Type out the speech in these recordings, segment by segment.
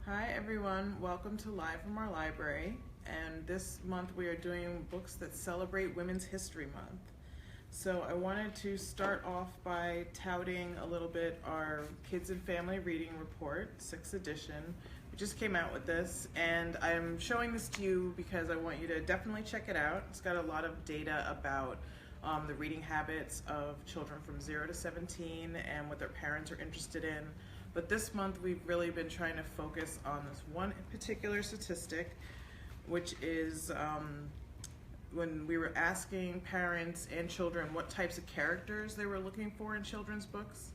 Hi everyone, welcome to Live from our library, and this month we are doing books that celebrate Women's History Month. So I wanted to start off by touting a little bit our Kids and Family Reading Report, 6th edition. We just came out with this, and I'm showing this to you because I want you to definitely check it out. It's got a lot of data about the reading habits of children from 0 to 17 and what their parents are interested in. But this month we've really been trying to focus on this one particular statistic, which is when we were asking parents and children what types of characters they were looking for in children's books,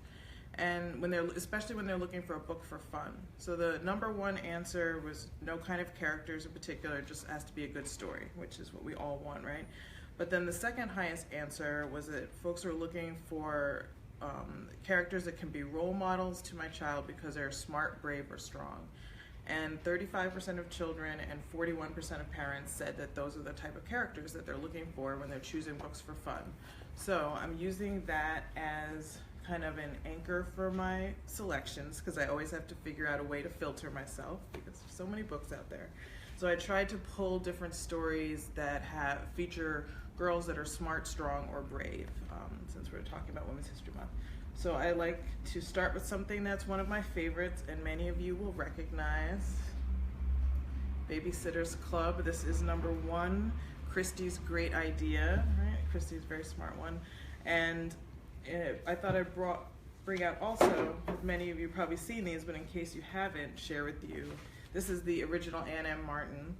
and especially when they're looking for a book for fun. So the number one answer was no kind of characters in particular, it just has to be a good story, which is what we all want, right? But then the second highest answer was that folks were looking for characters that can be role models to my child because they're smart, brave, or strong. And 35% of children and 41% of parents said that those are the type of characters that they're looking for when they're choosing books for fun. So I'm using that as kind of an anchor for my selections because I always have to figure out a way to filter myself because there's so many books out there. So I tried to pull different stories that feature girls that are smart, strong, or brave, since we're talking about Women's History Month. So I like to start with something that's one of my favorites, and many of you will recognize Babysitters Club. This is number 1, Christie's Great Idea, right? Christie's very smart one. And I thought I'd bring out also, many of you probably seen these, but in case you haven't, share with you. This is the original Ann M. Martin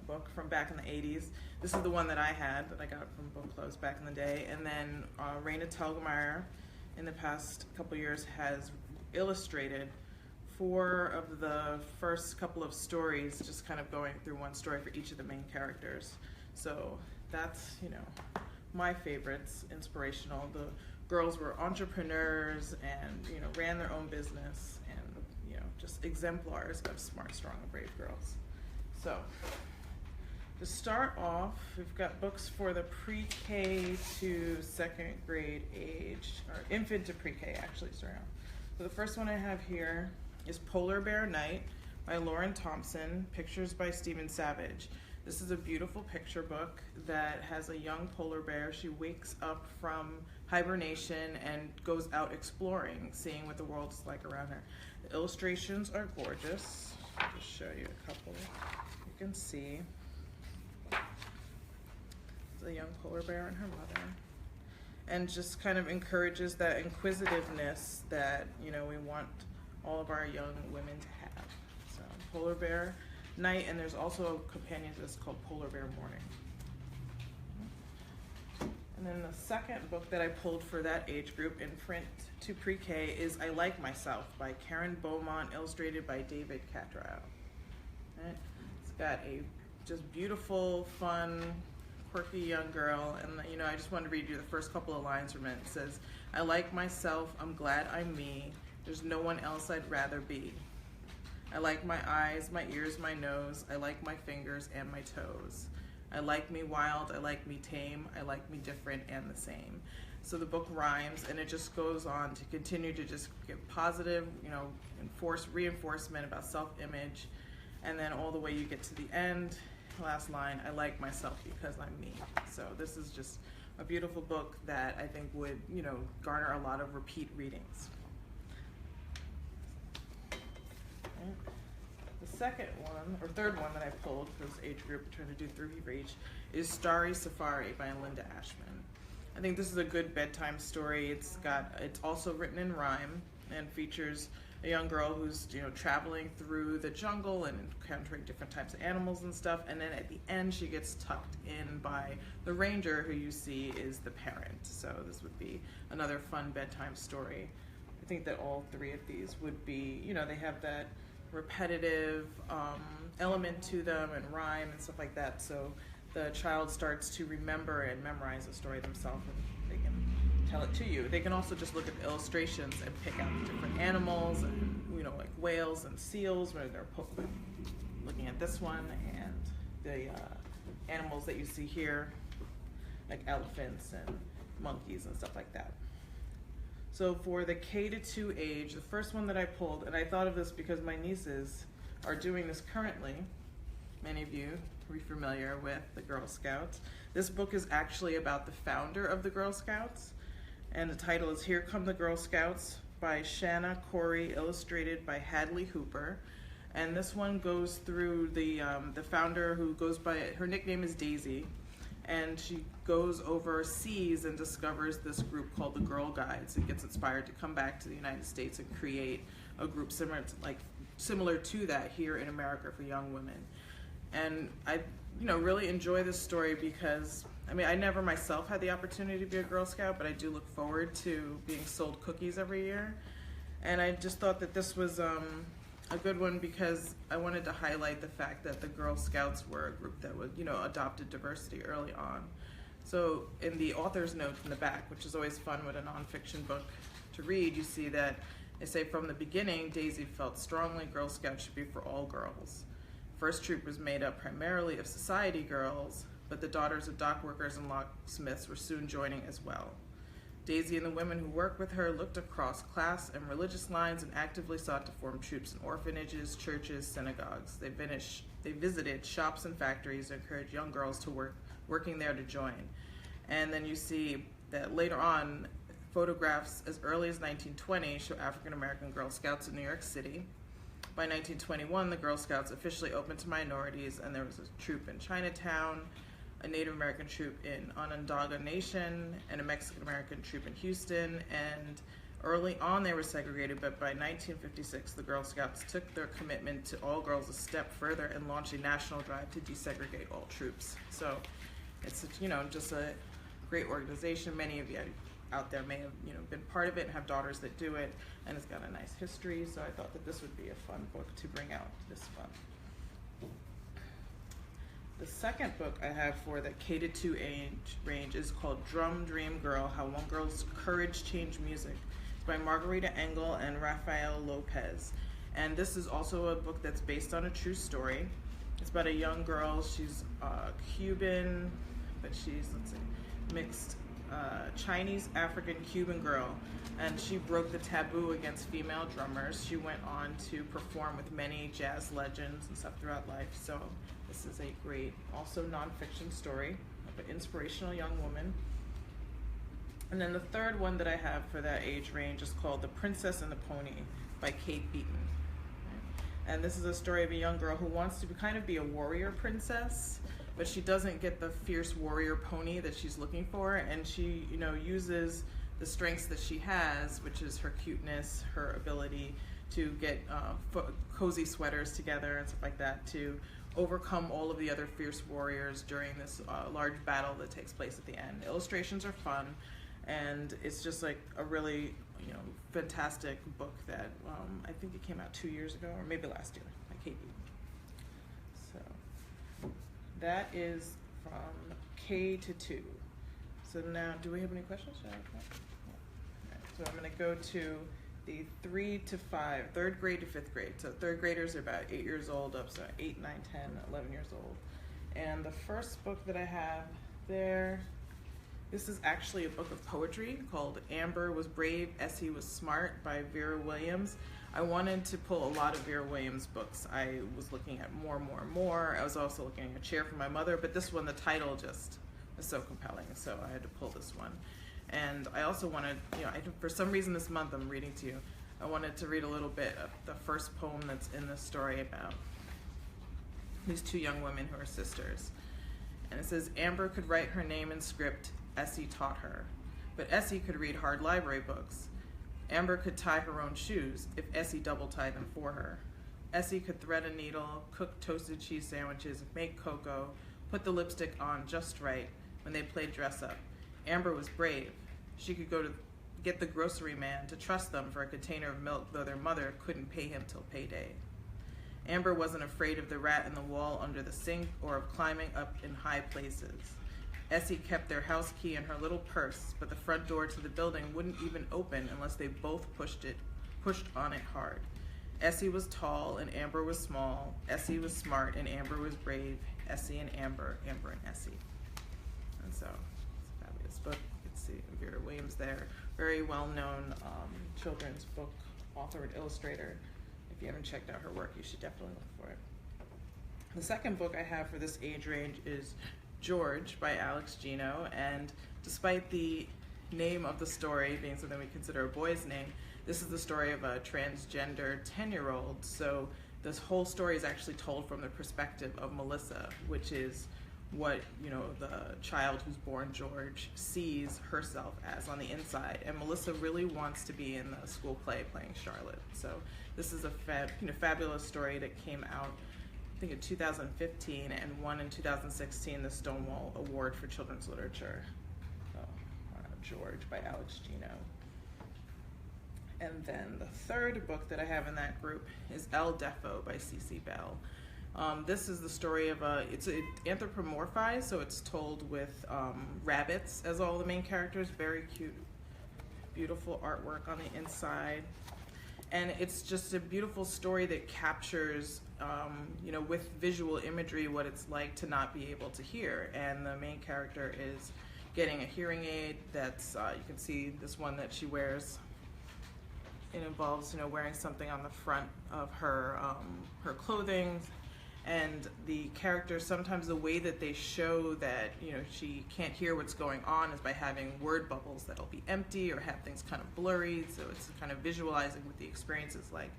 book from back in the 80s. This is the one that I had, that I got from book clubs back in the day. And then Raina Telgemeier, in the past couple years, has illustrated 4 of the first couple of stories, just kind of going through one story for each of the main characters. So that's, my favorites, inspirational. The girls were entrepreneurs and, ran their own business and, just exemplars of smart, strong, and brave girls. So to start off, we've got books for the pre-K to 2nd grade age, or infant to pre-K actually, sorry. So the first one I have here is Polar Bear Night by Lauren Thompson, pictures by Stephen Savage. This is a beautiful picture book that has a young polar bear. She wakes up from hibernation and goes out exploring, seeing what the world is like around her. The illustrations are gorgeous. I'll just show you a couple you can see. It's a young polar bear and her mother. And just kind of encourages that inquisitiveness that, we want all of our young women to have. So Polar Bear Night, and there's also a companion to this called Polar Bear Morning. And then the second book that I pulled for that age group, infant to pre-K, is I Like Myself by Karen Beaumont, illustrated by David Catrow. Right? It's got a just beautiful, fun, quirky young girl, and I just wanted to read you the first couple of lines from it. It says, I like myself, I'm glad I'm me, there's no one else I'd rather be. I like my eyes, my ears, my nose, I like my fingers and my toes. I like me wild, I like me tame, I like me different and the same. So the book rhymes, and it just goes on to continue to just give positive, reinforcement about self-image, and then all the way you get to the end, last line, I like myself because I'm me. So this is just a beautiful book that I think would, garner a lot of repeat readings. The second one, or third one that I pulled for this age group, trying to do through reach, is Starry Safari by Linda Ashman. I think this is a good bedtime story. It's also written in rhyme and features a young girl who's traveling through the jungle and encountering different types of animals and stuff, and then at the end she gets tucked in by the ranger, who you see is the parent. So this would be another fun bedtime story. I think that all 3 of these would be, they have that repetitive element to them and rhyme and stuff like that, so the child starts to remember and memorize the story themselves, and they can tell it to you. They can also just look at the illustrations and pick out the different animals, and like whales and seals, where they're looking at this one, and the animals that you see here, like elephants and monkeys and stuff like that. So for the K to 2 age, the first one that I pulled, and I thought of this because my nieces are doing this currently. Many of you are familiar with the Girl Scouts. This book is actually about the founder of the Girl Scouts, and the title is Here Come the Girl Scouts by Shanna Corey, illustrated by Hadley Hooper. And this one goes through the founder, who goes by, her nickname is Daisy, and she goes overseas and discovers this group called the Girl Guides and gets inspired to come back to the United States and create a group similar to that here in America for young women. And I really enjoy this story because, I never myself had the opportunity to be a Girl Scout, but I do look forward to being sold cookies every year. And I just thought that this was a good one because I wanted to highlight the fact that the Girl Scouts were a group that was, adopted diversity early on. So in the author's note in the back, which is always fun with a nonfiction book to read, you see that they say, from the beginning, Daisy felt strongly Girl Scouts should be for all girls. First troop was made up primarily of society girls, but the daughters of dock workers and locksmiths were soon joining as well. Daisy and the women who worked with her looked across class and religious lines and actively sought to form troops in orphanages, churches, synagogues. They visited shops and factories and encouraged young girls to working there to join. And then you see that later on, photographs as early as 1920 show African American Girl Scouts in New York City. By 1921, the Girl Scouts officially opened to minorities, and there was a troop in Chinatown, a Native American troop in Onondaga Nation, and a Mexican American troop in Houston. And early on they were segregated, but by 1956 the Girl Scouts took their commitment to all girls a step further and launched a national drive to desegregate all troops. So it's just a great organization. Many of you out there may have been part of it and have daughters that do it, and it's got a nice history, so I thought that this would be a fun book to bring out this month. The second book I have for the K to 2 age range is called Drum Dream Girl, How One Girl's Courage Changed Music. It's by Margarita Engel and Rafael Lopez. And this is also a book that's based on a true story. It's about a young girl. She's Cuban, but she's, mixed Chinese, African, Cuban girl. And she broke the taboo against female drummers. She went on to perform with many jazz legends and stuff throughout life. So this is a great, also nonfiction story of an inspirational young woman. And then the third one that I have for that age range is called The Princess and the Pony by Kate Beaton. And this is a story of a young girl who wants to kind of be a warrior princess, but she doesn't get the fierce warrior pony that she's looking for, and she, uses the strengths that she has, which is her cuteness, her ability to get cozy sweaters together and stuff like that, to overcome all of the other fierce warriors during this large battle that takes place at the end. The illustrations are fun, and it's just like a really fantastic book that I think it came out 2 years ago, or maybe last year, by Kate Beaton. So that is from K to 2. So now, do we have any questions? All right, so I'm going to go to the 3 to 5, third grade to fifth grade. So third graders are about 8 years old up, so 8, 9, 10, 11 years old. And the first book that I have there, this is actually a book of poetry called Amber Was Brave, Essie Was Smart by Vera Williams. I wanted to pull a lot of Vera Williams books. I was looking at more. I was also looking at A Chair for My Mother, but this one, the title just was so compelling, so I had to pull this one. And I also wanted, for some reason this month I'm reading to you, I wanted to read a little bit of the first poem that's in the story about these two young women who are sisters. And it says, Amber could write her name in script, Essie taught her. But Essie could read hard library books. Amber could tie her own shoes if Essie double tied them for her. Essie could thread a needle, cook toasted cheese sandwiches, make cocoa, put the lipstick on just right when they played dress up. Amber was brave. She could go to get the grocery man to trust them for a container of milk, though their mother couldn't pay him till payday. Amber wasn't afraid of the rat in the wall under the sink or of climbing up in high places. Essie kept their house key in her little purse, but the front door to the building wouldn't even open unless they both pushed on it hard. Essie was tall and Amber was small. Essie was smart and Amber was brave. Essie and Amber, Amber and Essie. And so, it's a fabulous book. You can see Vera Williams there. very well-known children's book author and illustrator. If you haven't checked out her work, you should definitely look for it. The second book I have for this age range is George by Alex Gino, and despite the name of the story being something we consider a boy's name, this is the story of a transgender 10-year-old. So this whole story is actually told from the perspective of Melissa, which is what, you know, the child who's born George sees herself as on the inside. And Melissa really wants to be in the school play playing Charlotte. So this is a fabulous story that came out, I think, in 2015 and won in 2016 the Stonewall Award for Children's Literature. So, George by Alex Gino. And then the third book that I have in that group is El Defo by Cece Bell. This is the story of it's anthropomorphized, so it's told with rabbits as all the main characters. Very cute, beautiful artwork on the inside. And it's just a beautiful story that captures, you know, with visual imagery what it's like to not be able to hear. And the main character is getting a hearing aid that's, you can see this one that she wears. It involves, you know, wearing something on the front of her her clothing, and the characters, sometimes the way that they show that, you know, she can't hear what's going on is by having word bubbles that'll be empty or have things kind of blurry, so it's kind of visualizing what the experience is like.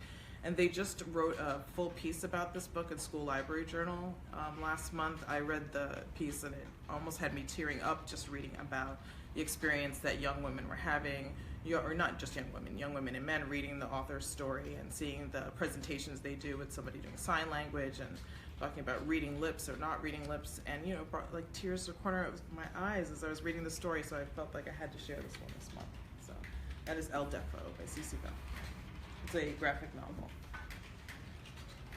And they just wrote a full piece about this book in School Library Journal last month. I read the piece and it almost had me tearing up just reading about the experience that young women were having, or not just young women and men reading the author's story and seeing the presentations they do with somebody doing sign language and talking about reading lips or not reading lips, and, you know, brought like tears to the corner of my eyes as I was reading the story, so I felt like I had to share this one this month. So that is El Defo by Cece Bell. It's a graphic novel.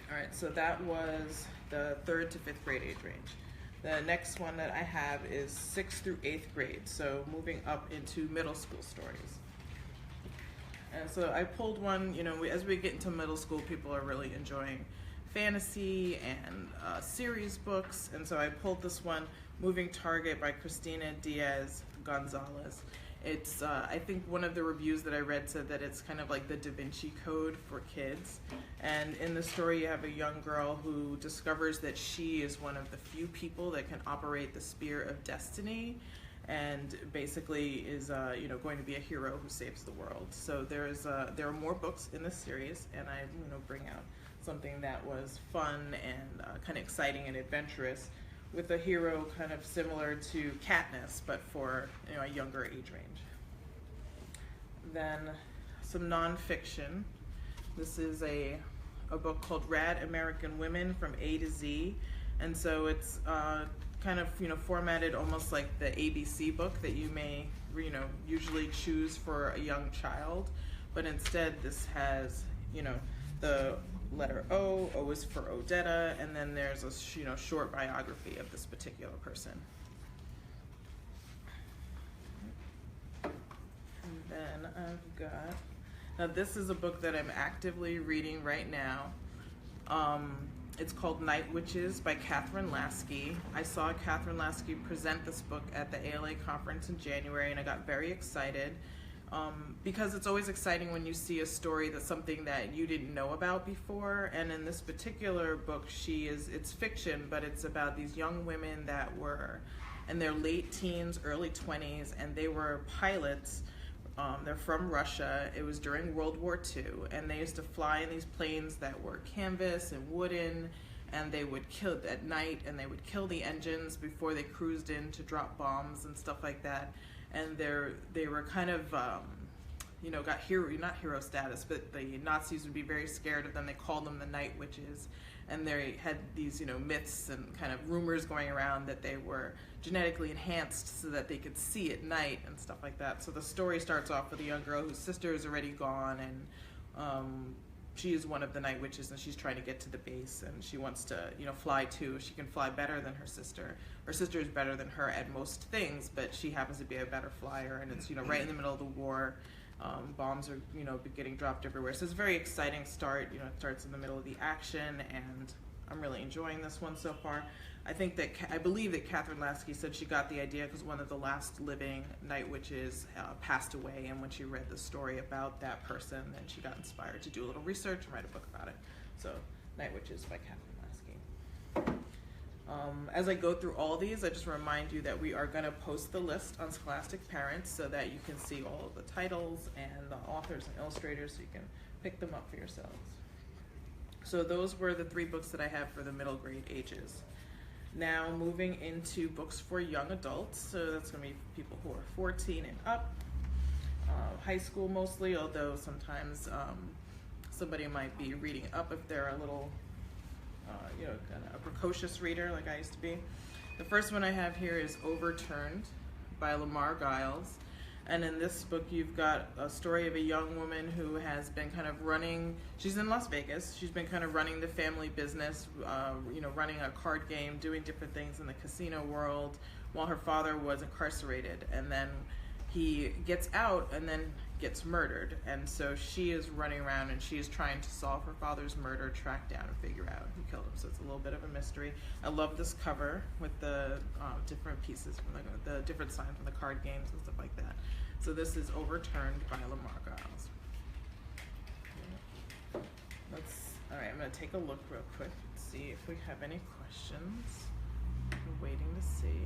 All right, so that was the 3rd to 5th grade age range. The next one that I have is 6th through 8th grade, so moving up into middle school stories. And so I pulled one, you know, as we get into middle school, people are really enjoying fantasy and series books, and so I pulled this one, Moving Target by Christina Diaz Gonzalez. It's, I think one of the reviews that I read said that it's kind of like the Da Vinci Code for kids. And in the story, you have a young girl who discovers that she is one of the few people that can operate the spear of destiny, and basically is, you know, going to be a hero who saves the world. So there are more books in this series, and I, you know, bring out something that was fun and kind of exciting and adventurous, with a hero kind of similar to Katniss, but for, you know, a younger age range. Then some nonfiction. This is a book called Rad American Women from A to Z, and so it's kind of, you know, formatted almost like the ABC book that you may, you know, usually choose for a young child, but instead this has, you know, the letter O is for Odetta, and then there's a, you know, short biography of this particular person. And then I've got, now this is a book that I'm actively reading right now. It's called Night Witches by Catherine Lasky. I saw Catherine Lasky present this book at the ALA conference in January, and I got very excited. Because it's always exciting when you see a story that's something that you didn't know about before. And in this particular book, it's fiction, but it's about these young women that were in their late teens, early 20s, and they were pilots. They're from Russia. It was during World War II, and they used to fly in these planes that were canvas and wooden, and they would kill at night, and they would kill the engines before they cruised in to drop bombs and stuff like that. And they were kind of, you know, got not hero status, but the Nazis would be very scared of them. They called them the Night Witches, and they had these, you know, myths and kind of rumors going around that they were genetically enhanced so that they could see at night and stuff like that. So the story starts off with a young girl whose sister is already gone, and she is one of the Night Witches, and she's trying to get to the base, and she wants to, you know, fly too. She can fly better than her sister. Her sister is better than her at most things, but she happens to be a better flyer, and it's, you know, right in the middle of the war. Bombs are, you know, getting dropped everywhere. So it's a very exciting start. You know, it starts in the middle of the action, and I'm really enjoying this one so far. I believe that Catherine Lasky said she got the idea because one of the last living night witches passed away, and when she read the story about that person, then she got inspired to do a little research and write a book about it. So, Night Witches by Catherine Lasky. As I go through all these, I just remind you that we are going to post the list on Scholastic Parents so that you can see all of the titles and the authors and illustrators so you can pick them up for yourselves. So those were the 3 books that I have for the middle grade ages. Now moving into books for young adults, so that's going to be people who are 14 and up, high school mostly, although sometimes somebody might be reading up if they're a little, kind of a precocious reader like I used to be. The first one I have here is Overturned by Lamar Giles. And in this book, you've got a story of a young woman who has been kind of running, she's in Las Vegas, she's been kind of running the family business, running a card game, doing different things in the casino world while her father was incarcerated. And then he gets out and then gets murdered. And so she is running around and she is trying to solve her father's murder, track down and figure out who killed him. So it's a little bit of a mystery. I love this cover with the different pieces, from the different signs from the card games and stuff like that. So this is Overturned by Lamar Giles. All right, I'm going to take a look real quick and see if we have any questions. We're waiting to see.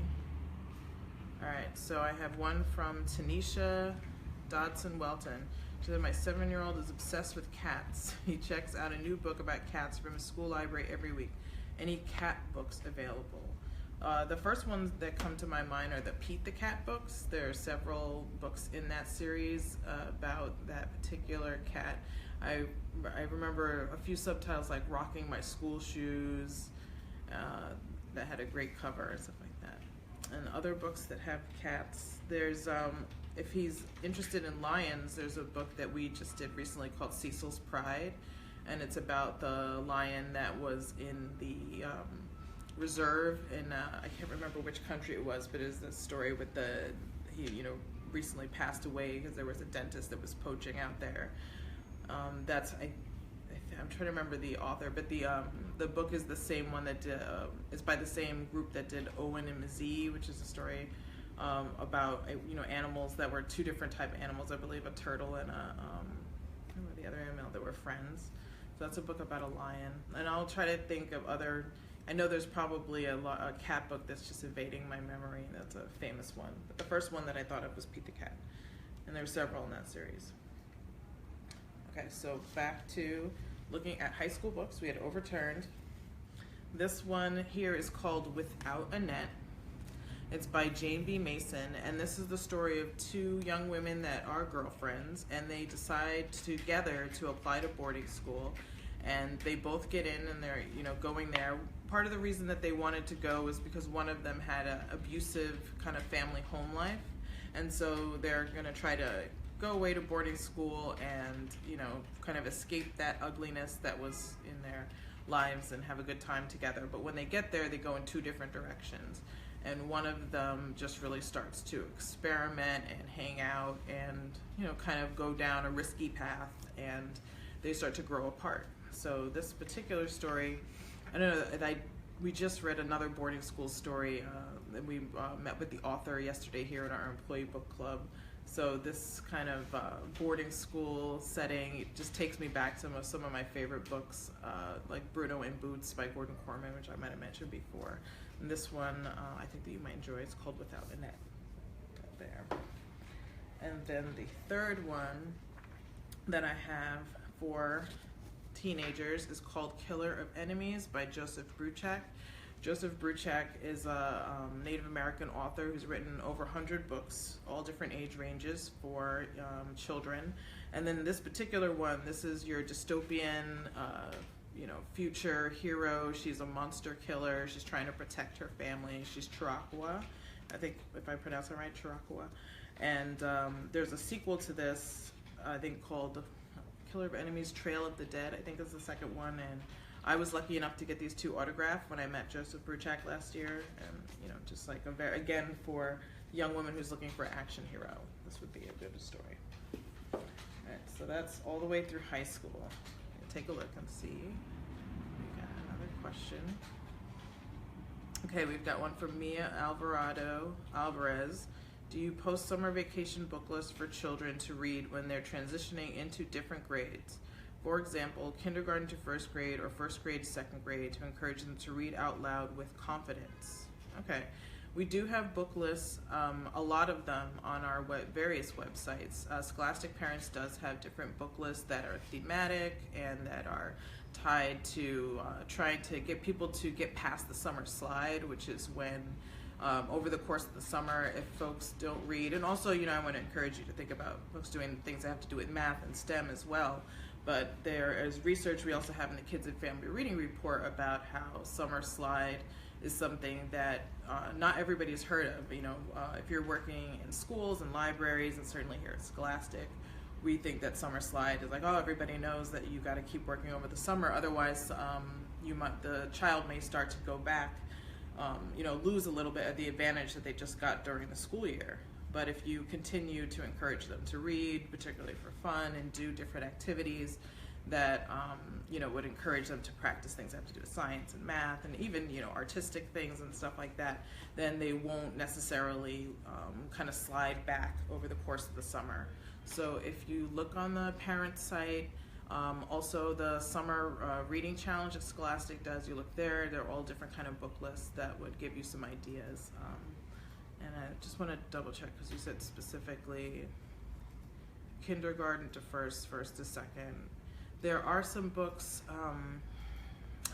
All right, so I have one from Tanisha Dodson Welton. She said, my 7-year-old is obsessed with cats. He checks out a new book about cats from his school library every week. Any cat books available? The first ones that come to my mind are the Pete the Cat books. There are several books in that series about that particular cat. I remember a few subtitles like Rocking My School Shoes that had a great cover and stuff like that. And other books that have cats, there's, if he's interested in lions, there's a book that we just did recently called Cecil's Pride, and it's about the lion that was in the reserve in I can't remember which country it was, but it is the story with he recently passed away because there was a dentist that was poaching out there. I'm trying to remember the author, but the book is the same one that is by the same group that did Owen and Mazee, which is a story about animals that were 2 different type of animals. I believe a turtle and I remember the other animal that were friends. So that's a book about a lion, and I'll try to think of other. I know there's probably a cat book that's just evading my memory. That's a famous one. But the first one that I thought of was Pete the Cat. And there were several in that series. Okay, so back to looking at high school books. We had Overturned. This one here is called Without a Net. It's by Jane B. Mason, and this is the story of 2 young women that are girlfriends, and they decide together to apply to boarding school. And they both get in, and they're going there. Part of the reason that they wanted to go is because one of them had an abusive kind of family home life, and so they're going to try to go away to boarding school and kind of escape that ugliness that was in their lives and have a good time together. But when they get there, they go in 2 different directions, and one of them just really starts to experiment and hang out and kind of go down a risky path, and they start to grow apart. So this particular story, I don't know, we just read another boarding school story, and we met with the author yesterday here at our employee book club. So this kind of boarding school setting, it just takes me back to some of my favorite books, like Bruno and Boots by Gordon Corman, which I might have mentioned before. And this one, I think that you might enjoy. It's called Without a Net. There. And then the third one that I have for teenagers is called Killer of Enemies by Joseph Bruchac. Joseph Bruchac is a Native American author who's written over 100 books, all different age ranges for children. And then this particular one, this is your dystopian, future hero. She's a monster killer. She's trying to protect her family. She's Chiraqua. I think if I pronounce it right, Chiraqua. And there's a sequel to this, I think called Killer of Enemies, Trail of the Dead, I think is the second one, and I was lucky enough to get these 2 autographed when I met Joseph Bruchac last year, and just like again for a young woman who's looking for an action hero, this would be a good story. All right, so that's all the way through high school. Take a look and see. We got another question. Okay, we've got one from Mia Alvarez. Do you post summer vacation book lists for children to read when they're transitioning into different grades? For example, kindergarten to first grade or first grade to second grade, to encourage them to read out loud with confidence. Okay, we do have book lists, a lot of them on our various websites. Scholastic Parents does have different book lists that are thematic and that are tied to trying to get people to get past the summer slide, which is when over the course of the summer, if folks don't read, and also, I want to encourage you to think about folks doing things that have to do with math and STEM as well. But there is research we also have in the Kids and Family Reading Report about how summer slide is something that not everybody's heard of. If you're working in schools and libraries, and certainly here at Scholastic, we think that summer slide is like, oh, everybody knows that you got to keep working over the summer. Otherwise, the child may start to go back, lose a little bit of the advantage that they just got during the school year. But if you continue to encourage them to read, particularly for fun, and do different activities that would encourage them to practice things that have to do with science and math, and even artistic things and stuff like that, then they won't necessarily kind of slide back over the course of the summer. So if you look on the parent site, also the summer reading challenge that Scholastic does, you look there, they're all different kind of book lists that would give you some ideas. And I just want to double check, because you said specifically kindergarten to first to second. There are some books, I'm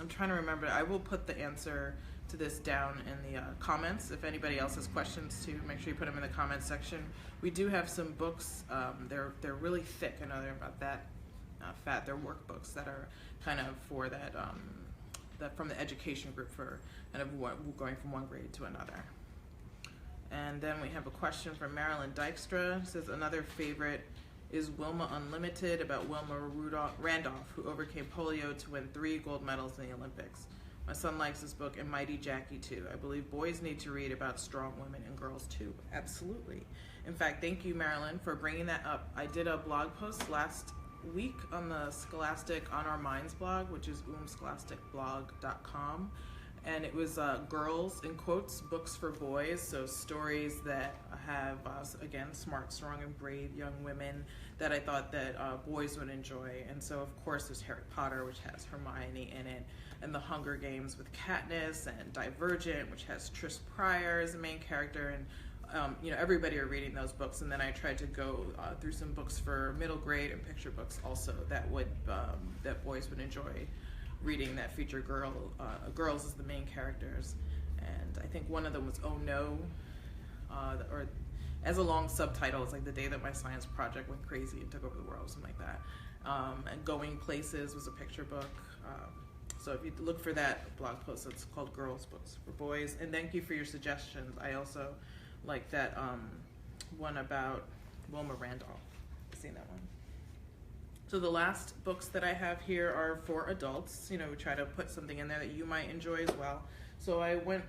trying to remember, I will put the answer to this down in the comments. If anybody else has questions, to make sure you put them in the comments section. We do have some books, they're really thick, I know they're about that fat. They're workbooks that are kind of for that, from the education group for kind of going from one grade to another. And then we have a question from Marilyn Dykstra. It says, another favorite is Wilma Unlimited, about Wilma Randolph, who overcame polio to win 3 gold medals in the Olympics. My son likes this book, and Mighty Jackie too. I believe boys need to read about strong women, and girls too. Absolutely. In fact, thank you, Marilyn, for bringing that up. I did a blog post last week on the Scholastic On Our Minds blog, which is scholasticblog.com. And it was girls, in quotes, books for boys, so stories that have, again, smart, strong, and brave young women that I thought that boys would enjoy. And so, of course, there's Harry Potter, which has Hermione in it, and The Hunger Games with Katniss, and Divergent, which has Tris Pryor as the main character, and everybody are reading those books. And then I tried to go through some books for middle grade and picture books also that that boys would enjoy reading, that feature girls as the main characters. And I think one of them was Oh No, or as a long subtitle, it's like The Day That My Science Project Went Crazy and Took Over the World, or something like that. And Going Places was a picture book. So if you look for that blog post, it's called Girls Books for Boys. And thank you for your suggestions. I also like that one about Wilma Randolph. I've seen that one. So the last books that I have here are for adults. We try to put something in there that you might enjoy as well. So I went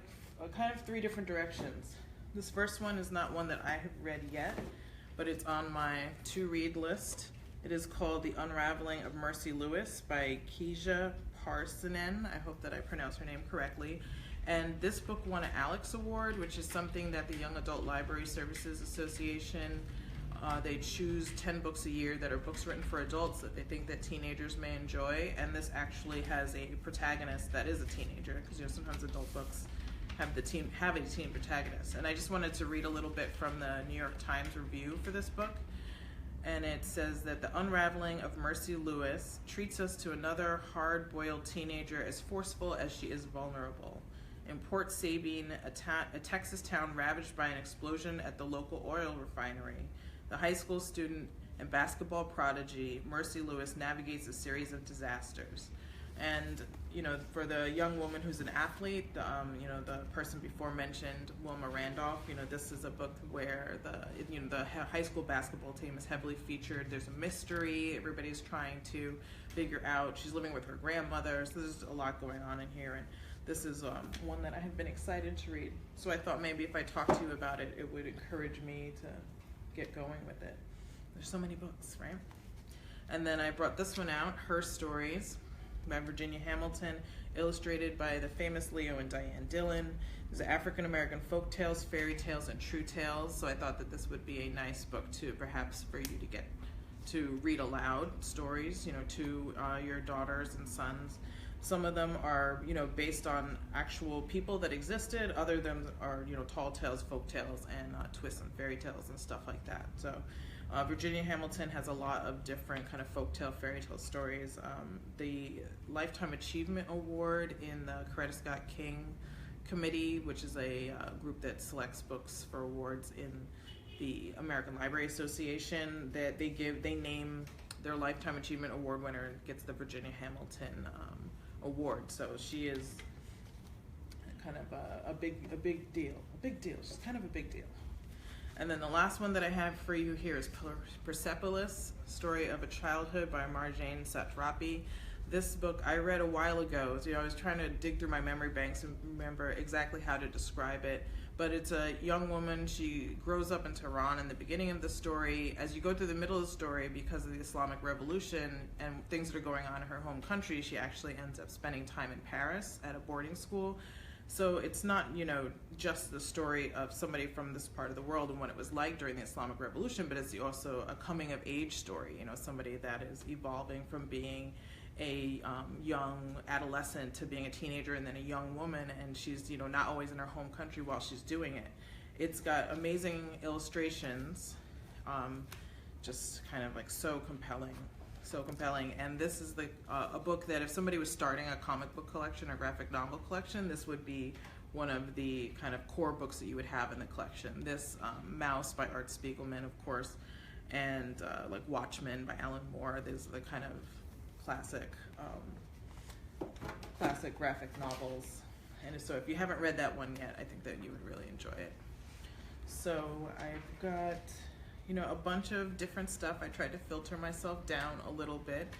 kind of 3 different directions. This first one is not one that I have read yet, but it's on my to-read list. It is called The Unraveling of Mercy Lewis by Keisha Parsonen. I hope that I pronounced her name correctly. And this book won an Alex Award, which is something that the Young Adult Library Services Association, they choose 10 books a year that are books written for adults that they think that teenagers may enjoy. And this actually has a protagonist that is a teenager, because sometimes adult books have a teen protagonist. And I just wanted to read a little bit from the New York Times review for this book. And it says that The Unraveling of Mercy Lewis treats us to another hard-boiled teenager as forceful as she is vulnerable. In Port Sabine, a Texas town ravaged by an explosion at the local oil refinery, the high school student and basketball prodigy Mercy Lewis navigates a series of disasters. And for the young woman who's an athlete, the person before mentioned, Wilma Randolph, this is a book where the high school basketball team is heavily featured. There's a mystery. Everybody's trying to figure out. She's living with her grandmother. So there's a lot going on in here. And this is one that I have been excited to read. So I thought maybe if I talked to you about it, it would encourage me to get going with it. There's so many books, right? And then I brought this one out, Her Stories, by Virginia Hamilton, illustrated by the famous Leo and Diane Dillon. There's African American folk tales, fairy tales, and true tales. So I thought that this would be a nice book to perhaps for you to get to read aloud stories, to your daughters and sons. Some of them are, based on actual people that existed. Other of them are, tall tales, folk tales, and twists and fairy tales and stuff like that. So Virginia Hamilton has a lot of different kind of folktale, fairy tale stories. The Lifetime Achievement Award in the Coretta Scott King Committee, which is a group that selects books for awards in the American Library Association, that they name their Lifetime Achievement Award winner gets the Virginia Hamilton award. So she is kind of a big deal. She's kind of a big deal. And then the last one that I have for you here is Persepolis, Story of a Childhood by Marjane Satrapi. This book I read a while ago. So, I was trying to dig through my memory banks and remember exactly how to describe it. But it's a young woman. She grows up in Tehran in the beginning of the story. As you go through the middle of the story, because of the Islamic Revolution and things that are going on in her home country, she actually ends up spending time in Paris at a boarding school. So it's not, just the story of somebody from this part of the world and what it was like during the Islamic Revolution, but it's also a coming of age story, somebody that is evolving from being a young adolescent to being a teenager and then a young woman, and she's, not always in her home country while she's doing it. It's got amazing illustrations, just kind of like so compelling. And this is a book that if somebody was starting a comic book collection or graphic novel collection, this would be one of the kind of core books that you would have in the collection. This Mouse by Art Spiegelman, of course, and like Watchmen by Alan Moore. These are the kind of classic graphic novels. And so if you haven't read that one yet, I think that you would really enjoy it. So I've got a bunch of different stuff. I tried to filter myself down a little bit.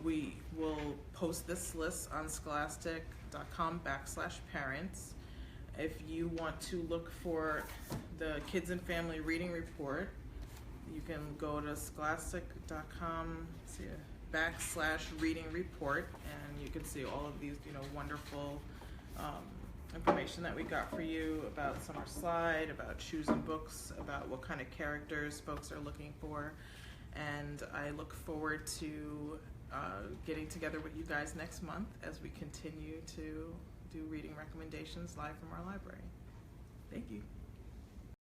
We will post this list on scholastic.com/parents. If you want to look for the Kids and Family Reading Report, you can go to scholastic.com/reading report, and you can see all of these, wonderful information that we got for you about Summer Slide, about choosing books, about what kind of characters folks are looking for. And I look forward to getting together with you guys next month as we continue to do reading recommendations live from our library. Thank you.